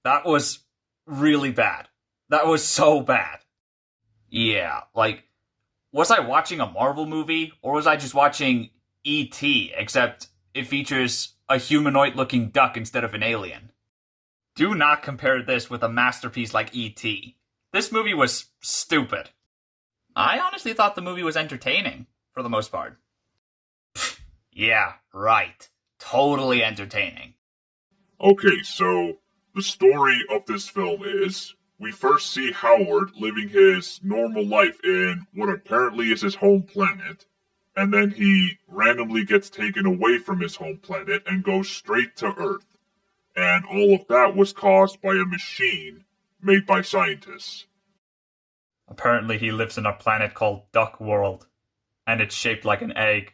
That was really bad. That was so bad. Yeah, like, was I watching a Marvel movie, or was I just watching E.T., except it features a humanoid-looking duck instead of an alien? Do not compare this with a masterpiece like E.T. This movie was stupid. I honestly thought the movie was entertaining, for the most part. Yeah, right. Totally entertaining. Okay, so the story of this film is we first see Howard living his normal life in what apparently is his home planet, and then he randomly gets taken away from his home planet and goes straight to Earth. And all of that was caused by a machine made by scientists. Apparently he lives on a planet called Duck World, and it's shaped like an egg.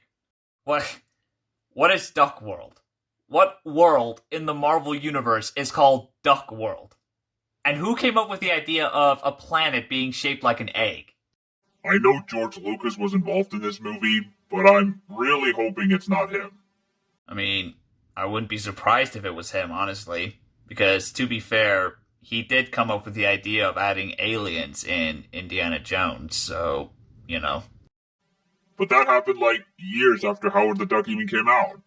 What? What is Duck World? What world in the Marvel Universe is called Duck World? And who came up with the idea of a planet being shaped like an egg? I know George Lucas was involved in this movie, but I'm really hoping it's not him. I mean, I wouldn't be surprised if it was him, honestly. Because, to be fair, he did come up with the idea of adding aliens in Indiana Jones, so, you know. But that happened like years after Howard the Duck even came out.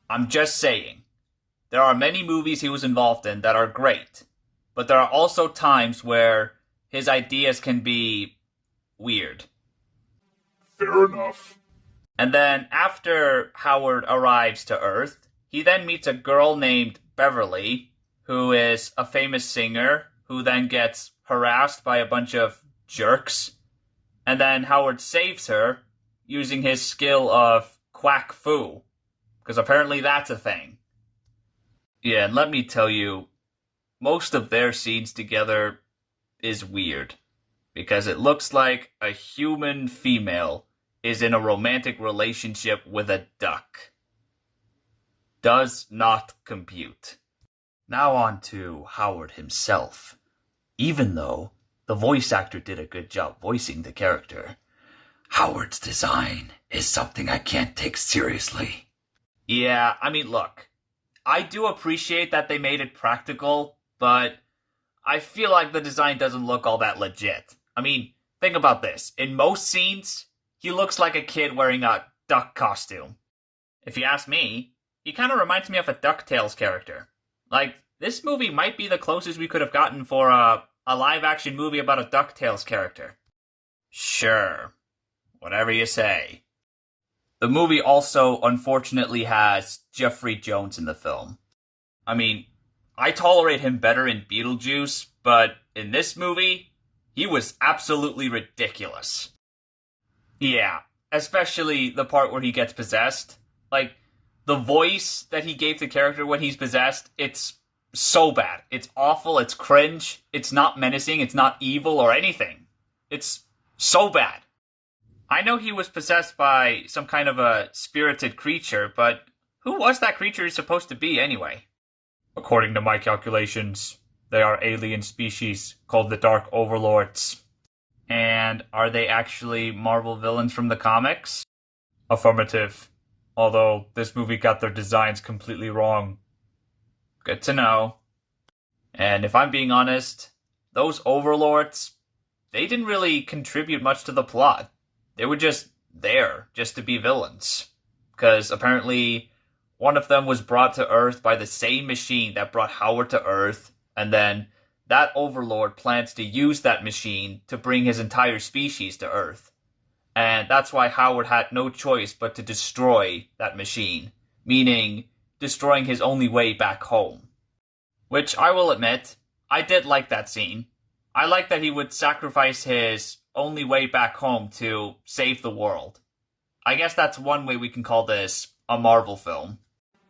I'm just saying, there are many movies he was involved in that are great, but there are also times where his ideas can be weird. Fair enough. And then after Howard arrives to Earth, he then meets a girl named Beverly, who is a famous singer, who then gets harassed by a bunch of jerks. And then Howard saves her using his skill of quack fu, because apparently that's a thing. Yeah, and let me tell you, most of their scenes together is weird, because it looks like a human female is in a romantic relationship with a duck. Does not compute. Now on to Howard himself. Even though the voice actor did a good job voicing the character, Howard's design is something I can't take seriously. Yeah, I mean, look, I do appreciate that they made it practical, but I feel like the design doesn't look all that legit. I mean, think about this. In most scenes, he looks like a kid wearing a duck costume. If you ask me, he kind of reminds me of a DuckTales character. Like, this movie might be the closest we could have gotten for a live-action movie about a DuckTales character. Sure, whatever you say. The movie also, unfortunately, has Jeffrey Jones in the film. I mean, I tolerate him better in Beetlejuice, but in this movie, he was absolutely ridiculous. Yeah, especially the part where he gets possessed. Like, the voice that he gave the character when he's possessed, it's so bad. It's awful, it's cringe, it's not menacing, it's not evil or anything. It's so bad. I know he was possessed by some kind of a spirited creature, but who was that creature supposed to be anyway? According to my calculations, they are alien species called the Dark Overlords. And are they actually Marvel villains from the comics? Affirmative. Although this movie got their designs completely wrong. Good to know. And if I'm being honest, those Overlords, they didn't really contribute much to the plot. They were just there, just to be villains. Because apparently one of them was brought to Earth by the same machine that brought Howard to Earth, and then that Overlord plans to use that machine to bring his entire species to Earth. And that's why Howard had no choice but to destroy that machine, meaning destroying his only way back home. Which, I will admit, I did like that scene. I like that he would sacrifice his only way back home to save the world. I guess that's one way we can call this a Marvel film.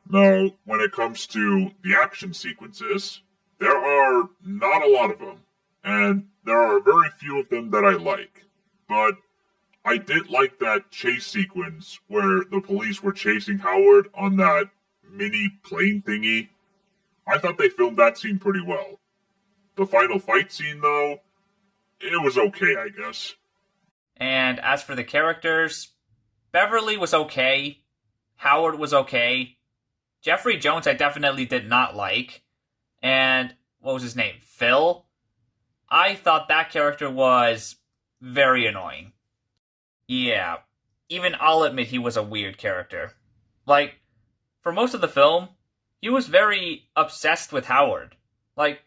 Now, when it comes to the action sequences, there are not a lot of them, and there are very few of them that I like. But I did like that chase sequence where the police were chasing Howard on that mini plane thingy. I thought they filmed that scene pretty well. The final fight scene, though, it was okay, I guess. And as for the characters, Beverly was okay. Howard was okay. Jeffrey Jones I definitely did not like. And what was his name? Phil? I thought that character was very annoying. Yeah, even I'll admit he was a weird character. Like, for most of the film, he was very obsessed with Howard. Like,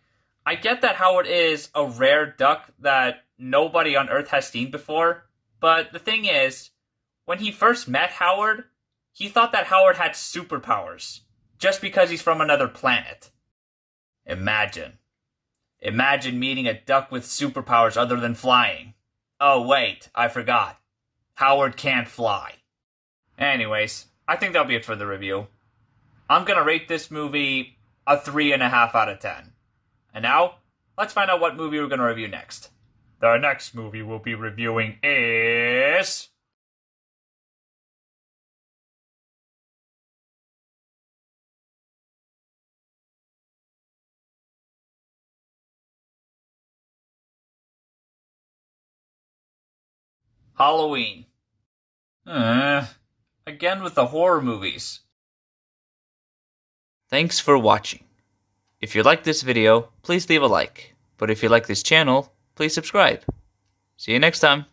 I get that Howard is a rare duck that nobody on Earth has seen before, but the thing is, when he first met Howard, he thought that Howard had superpowers, just because he's from another planet. Imagine. Imagine meeting a duck with superpowers other than flying. Oh wait, I forgot. Howard can't fly. Anyways, I think that'll be it for the review. I'm gonna rate this movie a 3.5 out of 10. And now, let's find out what movie we're gonna review next. The next movie we'll be reviewing is... Halloween. Again with the horror movies. Thanks for watching. If you like this video, please leave a like. But if you like this channel, please subscribe. See you next time.